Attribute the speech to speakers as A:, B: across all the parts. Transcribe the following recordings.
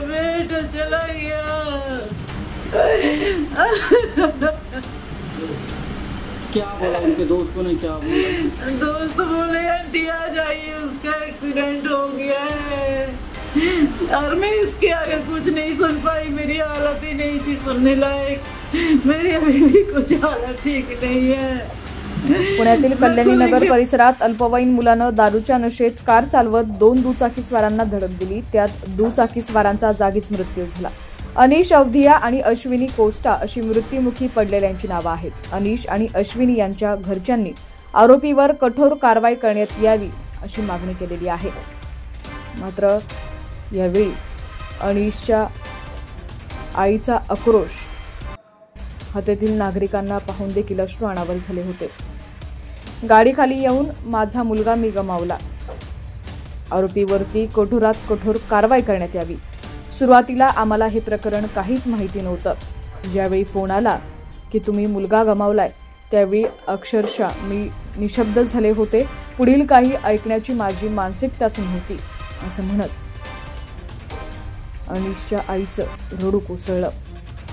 A: बेटा चला गया।
B: क्या बोला उनके दोस्तों ने, क्या बोला?
A: दोस्त बोले आंटी आ जाइए, उसका एक्सीडेंट हो गया है। और मैं इसके आगे कुछ नहीं सुन पाई, मेरी हालत ही नहीं थी सुनने लायक। मेरी अभी भी कुछ हालत ठीक नहीं है।
C: पुण्यातील कल्याणी नगर परिसरात अल्पवयीन मुलानं दारूच्या नशेत कार चालवत 2 दुचाकीस्वारांना धडक दिली। त्यात दुचाकीस्वारांचा जागीच मृत्यू झाला। अनिश अवधिया आणि अश्विनी कोस्टा अशी मृत्युमुखी पडलेल्यांची नावं आहेत। अनिश आणि अश्विनी यांच्या घरच्यांनी आरोपीवर कठोर कारवाई करण्यात यावी अशी मागणी केलेली आहे। मात्र यावेळी अनिशच्या आईचा आक्रोश हत्येतील नागरिकांना पाहून देखील अश्रू अनावर झाले होते। गाडीखाली येऊन माझा मुलगा मी गमावला, आरोपीवरती कठोरात कठोर कारवाई करण्यात यावी। सुरुवातीला आम्हाला हे प्रकरण काहीच माहिती नव्हतं। ज्यावेळी फोन आला की तुम्ही मुलगा गमावलाय त्यावेळी अक्षरशः मी निशब्द झाले होते। पुढील काही ऐकण्याची माझी मानसिकताच नव्हती असं म्हणत अनिशच्या आईचं रडू कोसळलं।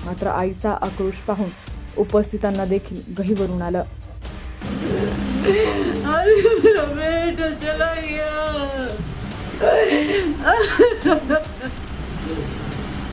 C: मात्र आईचा आक्रोश पाहून उपस्थितांना देखील गहिवरून आलं।
A: अरे मेरा बेटा चला गया।